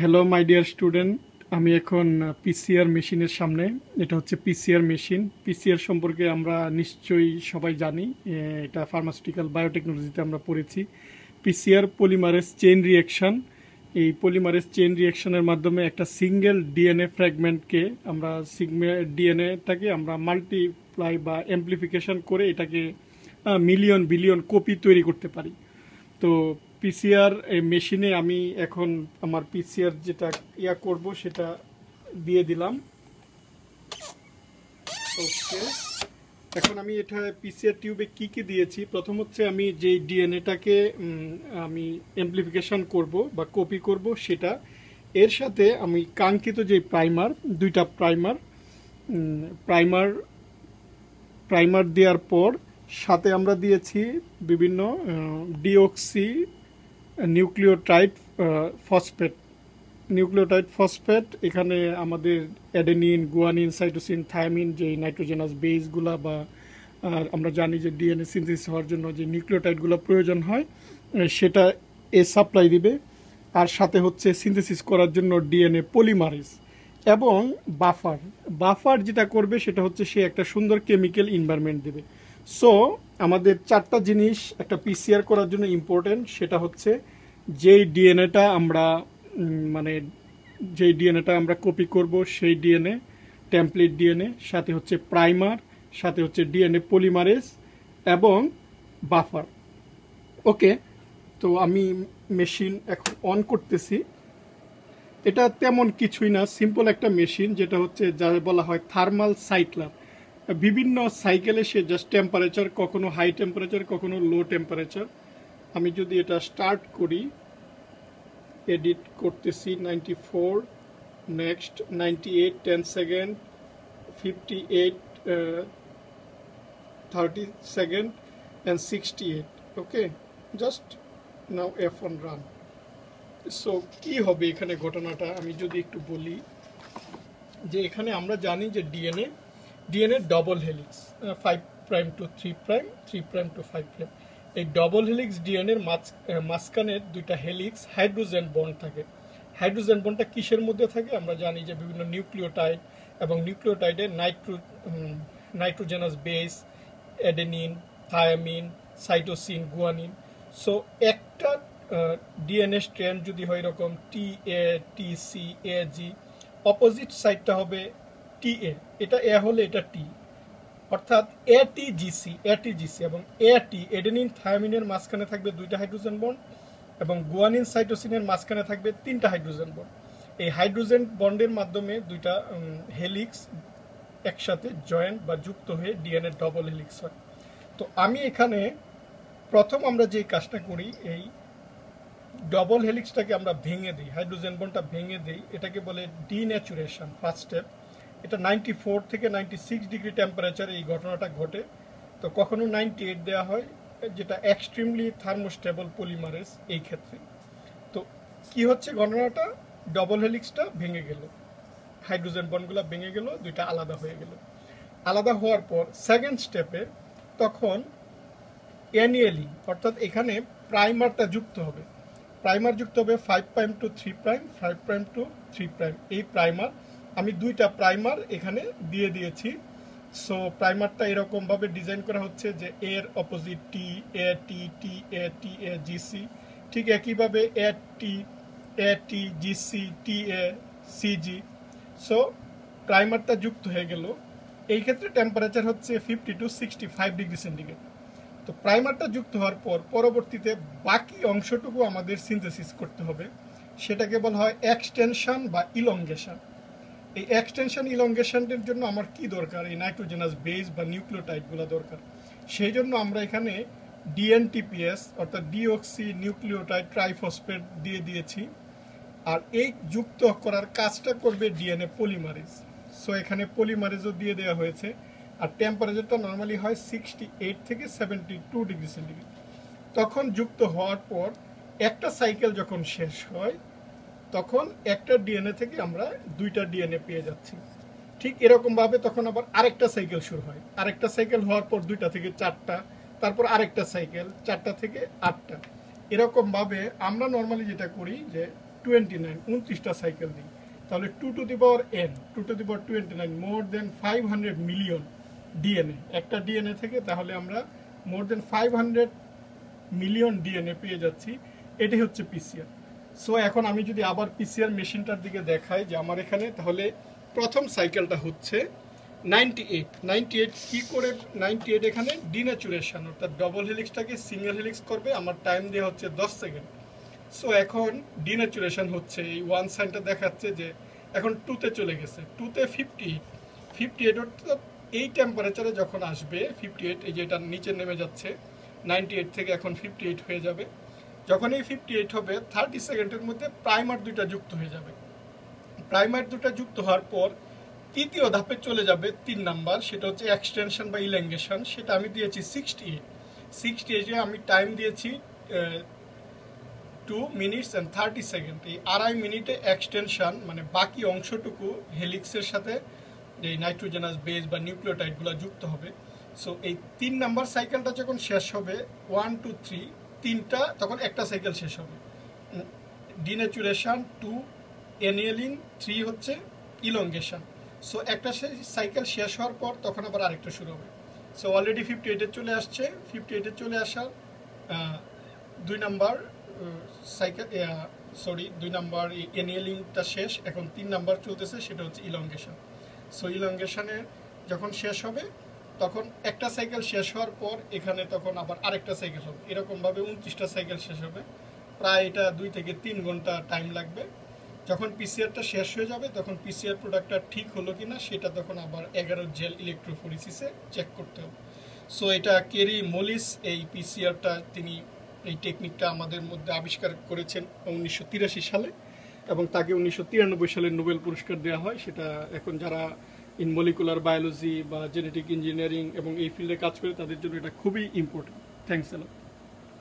Hello my dear student, আমি এখন PCR মেশিনের সামনে। এটা হচ্ছে পিসিআর মেশিন। পিসিআর সম্পর্কে আমরা নিশ্চয়ই সবাই জানি। এটা ফার্মাসিউটিক্যাল বায়োটেকনোলজিতে আমরা পড়েছি। PCR polymerase chain reaction. এই পলিমারেজ চেইন রিয়াকশানের মাধ্যমে একটা সিঙ্গেল ডিএনএ ফ্র্যাগমেন্টকে আমরা ডিএনএটাকে আমরা মাল্টিপ্লাই বা অ্যাম্প্লিফিকেশন করে এটাকে মিলিয়ন বিলিয়ন কপি তৈরি করতে পারি। তো পিসিআর মেশিনে আমি এখন আমার পিসিআর যেটা করব সেটা দিয়ে দিলাম। ওকে, এখন আমি এটা পিসিআর টিউবে কি কি দিয়েছি। প্রথম হচ্ছে আমি যে ডিএনএটাকে আমি অ্যাম্প্লিফিকেশন করব বা কপি করব সেটা, এর সাথে আমি কাঙ্ক্ষিত যে দুইটা প্রাইমার দেওয়ার পর সাথে আমরা দিয়েছি বিভিন্ন ডিঅক্সি নিউক্লিওটাইড ফসফেট। এখানে আমাদের অ্যাডেনিন, গুয়ানিন, সাইটোসিন, থায়ামিন, যে নাইট্রোজেনাস বেসগুলা বা আমরা জানি যে ডিএনএ সিনথেসিস হওয়ার জন্য যে নিউক্লিওটাইডগুলো প্রয়োজন হয় সেটা সাপ্লাই দিবে। আর সাথে হচ্ছে সিনথেসিস করার জন্য ডিএনএ পলিমারেজ এবং বাফার যেটা করবে সেটা হচ্ছে সে একটা সুন্দর কেমিক্যাল এনভায়রনমেন্ট দেবে। সো আমাদের চারটা জিনিস একটা পিসিআর করার জন্য ইম্পর্টেন্ট। সেটা হচ্ছে যেই ডিএনএটা আমরা কপি করব সেই ডিএনএ, টেমপ্লেট ডিএনএ, সাথে হচ্ছে প্রাইমার, সাথে হচ্ছে ডিএনএ পলিমারেজ এবং বাফার। ওকে, তো আমি মেশিন এখন অন করতেছি। এটা তেমন কিছুই না, সিম্পল একটা মেশিন, যেটা হচ্ছে যা বলা হয় থার্মাল সাইক্লার। বিভিন্ন সাইকেলে সে জাস্ট টেম্পারেচার, কখনো হাই টেম্পারেচার, কখনো লো টেম্পারেচার। আমি যদি এটা স্টার্ট করি, এডিট করতেছি 94, next 98, 10 second, 58, 30 second and 68। Okay, just now F1 run. So কি হবে এখানে ঘটনাটা আমি যদি একটু বলি, যে এখানে আমরা জানি যে DNA double helix, 5 prime to 3 prime, 3 prime to 5 prime. এই ডবল হেলিক্স ডিএনএর মাঝখানের দুইটা হেলিক্স হাইড্রোজেন বন্ড থাকে। হাইড্রোজেন বন্ডটা কিসের মধ্যে থাকে? আমরা জানি যে বিভিন্ন নিউক্লিওটাইড এবং নিউক্লিওটাইডে nitrogenous base, adenine, thymine, cytosine, guanine. So একটা ডিএনএ স্ট্র্যান্ড যদি হয় এরকম TA, TC, AG, অপোজিট সাইডটা হবে TA। এটা এ হলে এটা টি, অর্থাৎ ATGC এবং AT, এডেনিন থায়ামিনের মাঝখানে থাকবে দুইটা হাইড্রোজেন বন্ড এবং গুয়ানিন সাইটোসিনের মাঝখানে থাকবে তিনটা হাইড্রোজেন বন্ড। এই হাইড্রোজেন বন্ডের মাধ্যমে দুইটা হেলিক্স একসাথে জয়েন্ট বা যুক্ত হয়ে ডিএনএ ডবল হেলিক্স হয়। তো আমি এখানে প্রথম আমরা যে কাজটা করি, এই ডবল হেলিক্সটাকে আমরা ভেঙে দিই, হাইড্রোজেন বন্ডটা ভেঙে দিই। এটাকে বলে ডিন্যাচুরেশন, ফার্স্ট স্টেপ। এটা 94 থেকে 96 ডিগ্রি টেম্পারেচারে এই ঘটনাটা ঘটে। তো কখনো 98 দেওয়া হয়, যেটা এক্সট্রিমলি থার্মোস্টেবল পলিমারেজ এই ক্ষেত্রে। তো কি হচ্ছে ঘটনাটা, ডবল হেলিক্সটা ভেঙে গেল, হাইড্রোজেন বন্ডগুলো ভেঙে গেল, দুইটা আলাদা হয়ে গেল। আলাদা হওয়ার পর সেকেন্ড স্টেপে তখন অ্যানুয়ালি, অর্থাৎ এখানে প্রাইমারটা যুক্ত হবে। 5 prime to 3 prime, 5 prime to 3 prime. এই প্রাইমার আমি দুইটা প্রাইমার এখানে দিয়ে দিয়েছি। সো প্রাইমারটা এরকমভাবে ডিজাইন করা হচ্ছে যে এর অপোজিট TATTATAGC, ঠিক একইভাবে ATGCTACG। সো প্রাইমারটা যুক্ত হয়ে গেল। এই ক্ষেত্রে টেম্পারেচার হচ্ছে 50 to 65 ডিগ্রি সেন্টিগ্রেড। তো প্রাইমারটা যুক্ত হওয়ার পর পরবর্তীতে বাকি অংশটুকু আমাদের সিনথেসিস করতে হবে। সেটাকে বলা হয় এক্সটেনশন বা ইলংগেশন। এই এক্সটেনশন ইলংগেশনের জন্য আমার কি দরকার? এই নাইট্রোজেনাস বেস বা নিউক্লিওটাইডগুলো দরকার। সেই জন্য আমরা এখানে DNTPS অর্থাৎ ডিঅক্সি নিউক্লিওটাইড ট্রাইফসফেট দিয়ে দিয়েছি। আর এই যুক্ত করার কাজটা করবে ডিএনএ পলিমারেজ। সো এখানে পলিমারেজও দিয়ে দেওয়া হয়েছে। আর টেম্পারেচারটা নর্মালি হয় 68 থেকে 72 ডিগ্রি সেন্টিগ্রেড। তখন যুক্ত হওয়ার পর একটা সাইকেল যখন শেষ হয়, তখন একটা ডিএনএ থেকে আমরা দুইটা ডিএনএ পেয়ে যাচ্ছি। ঠিক এরকমভাবে তখন আবার আরেকটা সাইকেল শুরু হয়। আরেকটা সাইকেল হওয়ার পর 2টা থেকে 4টা, তারপর আরেকটা সাইকেল 4টা থেকে 8টা। এরকমভাবে আমরা নর্মালি যেটা করি যে 29টা সাইকেল দিই, তাহলে 2 to the power n 2 to the power 29 more than 500 million DNA একটা ডিএনএ থেকে, তাহলে আমরা মোর দেন 500 মিলিয়ন ডিএনএ পেয়ে যাচ্ছি। এটি হচ্ছে পিসিআর। সো এখন আমি যদি আবার পিসিআর মেশিনটার দিকে দেখাই যে আমার এখানে, তাহলে প্রথম সাইকেলটা হচ্ছে 98 কি করে 98 এখানে ডিনেচুরেশন, অর্থাৎ ডবল হেলিক্সটাকে সিঙ্গেল হেলিক্স করবে, আমার টাইম দেওয়া হচ্ছে 10 সেকেন্ড। সো এখন ডিনেচুরেশন হচ্ছে, এই ওয়ান সাইনটা দেখাচ্ছে যে এখন 2তে চলে গেছে, 2তে 58 অর্থাৎ এই টেম্পারেচারে যখন আসবে 58, এই যে এটা নিচে নেমে যাচ্ছে 98 থেকে এখন 58 হয়ে যাবে। যখন এই 58 হবে 30 সেকেন্ডের মধ্যে প্রাইমার দুইটা যুক্ত হয়ে যাবে। প্রাইমার দুটা যুক্ত হওয়ার পর তৃতীয় ধাপে চলে যাবে 3 নাম্বার, সেটা হচ্ছে এক্সটেনশন বা ইলেঙ্গেশন। সেটা আমি দিয়েছি 68 আমি টাইম দিয়েছি 2 মিনিটস অ্যান্ড 30 সেকেন্ড। এই 2.5 মিনিটে এক্সটেনশন মানে বাকি অংশটুকু হেলিক্সের সাথে এই নাইট্রোজেনাস বেস বা নিউক্লিওটাইডগুলো যুক্ত হবে। সো এই 3 নাম্বার সাইকেলটা যখন শেষ হবে 1 2 3 তিনটা, তখন একটা সাইকেল শেষ হবে। ডিনেচুরেশন 2, এনিয়েলিং 3 হচ্ছে ইলংগেশন। সো একটা সাইকেল শেষ হওয়ার পর তখন আবার আরেকটা শুরু হবে। সো অলরেডি 58-এ চলে আসছে, 58-এ চলে আসার 2 নাম্বার সাইকেল সরি 2 নাম্বার এনিয়েলিংটা শেষ, এখন 3 নাম্বার চলতেছে, সেটা হচ্ছে ইলংগেশন। সো ইলংগেশনের যখন শেষ হবে তখন একটা সাইকেল শেষ হওয়ার পর এখানে তখন আবার আরেকটা সাইকেল হবে, এরকমভাবে 29টা সাইকেল শেষ হবে। প্রায় এটা 2 থেকে 3 ঘন্টা টাইম লাগবে। যখন পিসিআরটা শেষ হয়ে যাবে তখন পিসিআর প্রোডাক্টটা ঠিক হলো কিনা সেটা তখন আবার 11 জেল ইলেকট্রোফোরেসিসে চেক করতে হবে। সো এটা কেরি মোলিস এই পিসিআরটা তিনি এই টেকনিকটা আমাদের মধ্যে আবিষ্কার করেছেন 1983 সালে, এবং তাকে 1993 সালে নোবেল পুরস্কার দেওয়া হয়। সেটা এখন যারা ইন মলিকুলার বায়োলজি বা জেনেটিক ইঞ্জিনিয়ারিং এবং এই ফিল্ডে কাজ করে তাদের জন্য এটা খুবই ইম্পর্টেন্ট। Thanks a lot.